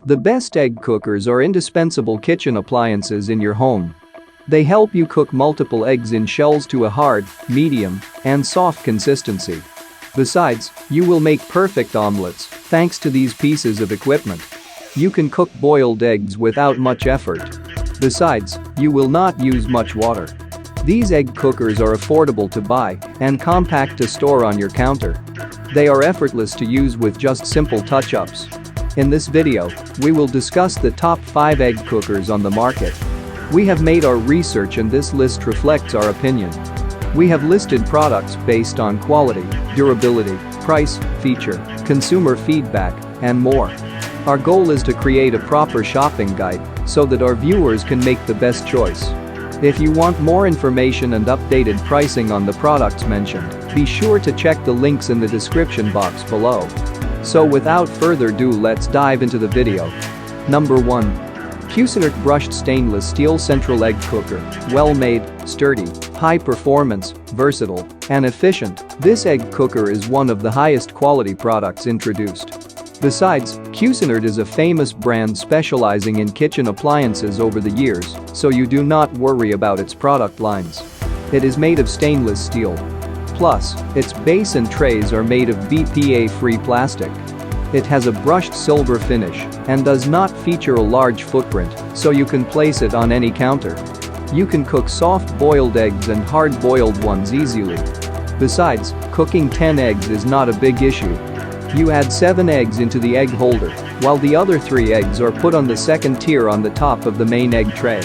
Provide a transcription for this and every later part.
The best egg cookers are indispensable kitchen appliances in your home. They help you cook multiple eggs in shells to a hard, medium, and soft consistency. Besides, you will make perfect omelets thanks to these pieces of equipment. You can cook boiled eggs without much effort. Besides, you will not use much water. These egg cookers are affordable to buy and compact to store on your counter. They are effortless to use with just simple touch-ups. In this video, we will discuss the top 5 egg cookers on the market. We have made our research and this list reflects our opinion. We have listed products based on quality, durability, price, feature, consumer feedback, and more. Our goal is to create a proper shopping guide so that our viewers can make the best choice. If you want more information and updated pricing on the products mentioned, be sure to check the links in the description box below. So without further ado, let's dive into the video. Number 1. Cuisinart Brushed Stainless Steel Central Egg Cooker. Well-made, sturdy, high-performance, versatile, and efficient, this egg cooker is one of the highest quality products introduced. Besides, Cuisinart is a famous brand specializing in kitchen appliances over the years, so you do not worry about its product lines. It is made of stainless steel. Plus, its base and trays are made of BPA-free plastic. It has a brushed silver finish and does not feature a large footprint, so you can place it on any counter. You can cook soft-boiled eggs and hard-boiled ones easily. Besides, cooking 10 eggs is not a big issue. You add 7 eggs into the egg holder, while the other 3 eggs are put on the second tier on the top of the main egg tray.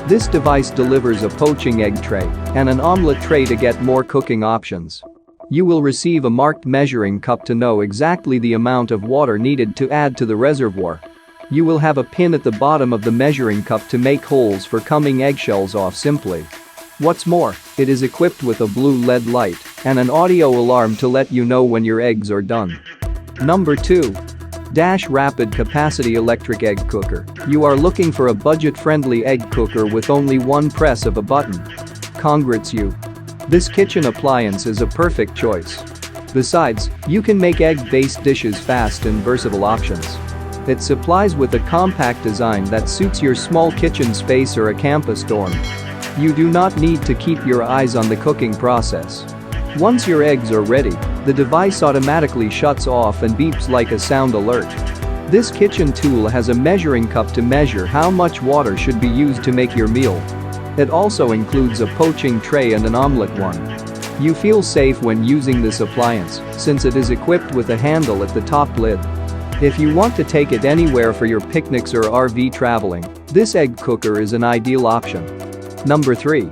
This device delivers a poaching egg tray and an omelette tray to get more cooking options. You will receive a marked measuring cup to know exactly the amount of water needed to add to the reservoir. You will have a pin at the bottom of the measuring cup to make holes for coming eggshells off simply. What's more, it is equipped with a blue LED light and an audio alarm to let you know when your eggs are done. Number 2. Rapid Capacity Electric Egg Cooker. You are looking for a budget-friendly egg cooker with only one press of a button. Congrats you! This kitchen appliance is a perfect choice. Besides, you can make egg-based dishes fast and versatile options. It supplies with a compact design that suits your small kitchen space or a campus dorm. You do not need to keep your eyes on the cooking process. Once your eggs are ready, the device automatically shuts off and beeps like a sound alert. This kitchen tool has a measuring cup to measure how much water should be used to make your meal. It also includes a poaching tray and an omelette one. You feel safe when using this appliance since it is equipped with a handle at the top lid. If you want to take it anywhere for your picnics or RV traveling, this egg cooker is an ideal option. Number 3.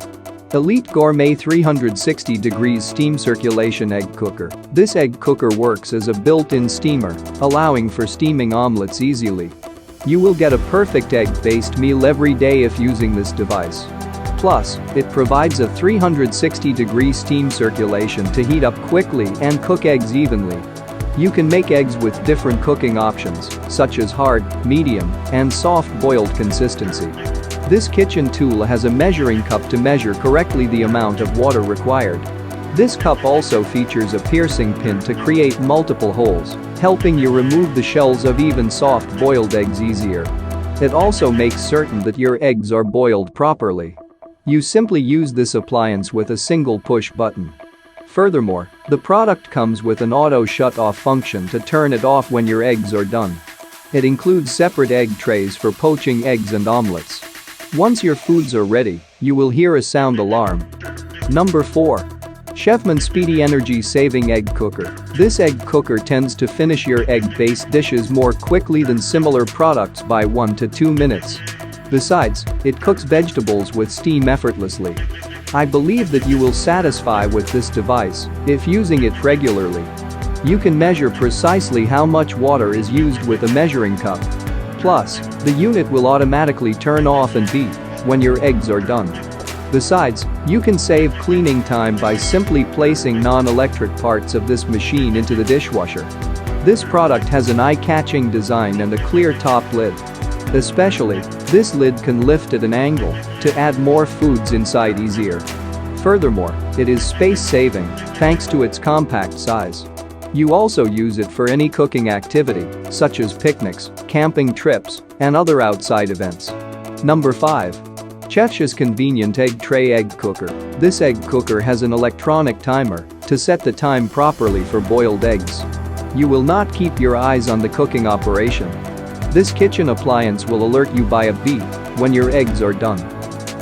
Elite Gourmet 360 degrees Steam Circulation Egg Cooker. This egg cooker works as a built-in steamer, allowing for steaming omelets easily. You will get a perfect egg-based meal every day if using this device. Plus, it provides a 360-degree steam circulation to heat up quickly and cook eggs evenly. You can make eggs with different cooking options, such as hard, medium, and soft-boiled consistency. This kitchen tool has a measuring cup to measure correctly the amount of water required. This cup also features a piercing pin to create multiple holes, helping you remove the shells of even soft-boiled eggs easier. It also makes certain that your eggs are boiled properly. You simply use this appliance with a single push button. Furthermore, the product comes with an auto shut-off function to turn it off when your eggs are done. It includes separate egg trays for poaching eggs and omelets. Once your foods are ready, you will hear a sound alarm. Number 4. Chefman Speedy Energy Saving Egg Cooker. This egg cooker tends to finish your egg-based dishes more quickly than similar products by 1 to 2 minutes. Besides, it cooks vegetables with steam effortlessly. I believe that you will satisfy with this device if using it regularly. You can measure precisely how much water is used with a measuring cup. Plus, the unit will automatically turn off and beep when your eggs are done. Besides, you can save cleaning time by simply placing non-electric parts of this machine into the dishwasher. This product has an eye-catching design and a clear top lid. Especially, this lid can lift at an angle to add more foods inside easier. Furthermore, it is space-saving thanks to its compact size. You also use it for any cooking activity, such as picnics, camping trips, and other outside events. Number 5. Chechs Convenient Egg Tray Egg Cooker. This egg cooker has an electronic timer to set the time properly for boiled eggs. You will not keep your eyes on the cooking operation. This kitchen appliance will alert you by a beep when your eggs are done.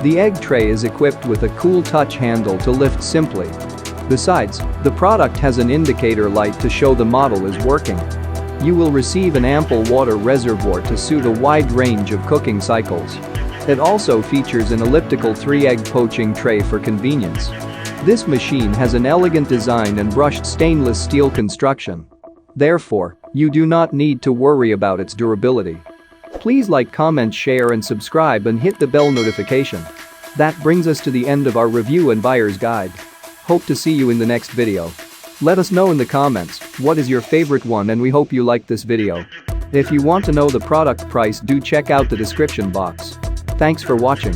The egg tray is equipped with a cool touch handle to lift simply. Besides, the product has an indicator light to show the model is working. You will receive an ample water reservoir to suit a wide range of cooking cycles. It also features an elliptical 3-egg poaching tray for convenience. This machine has an elegant design and brushed stainless steel construction. Therefore, you do not need to worry about its durability. Please like, comment, share and subscribe and hit the bell notification. That brings us to the end of our review and buyer's guide. Hope to see you in the next video. Let us know in the comments what is your favorite one, and we hope you liked this video. If you want to know the product price, do check out the description box. Thanks for watching.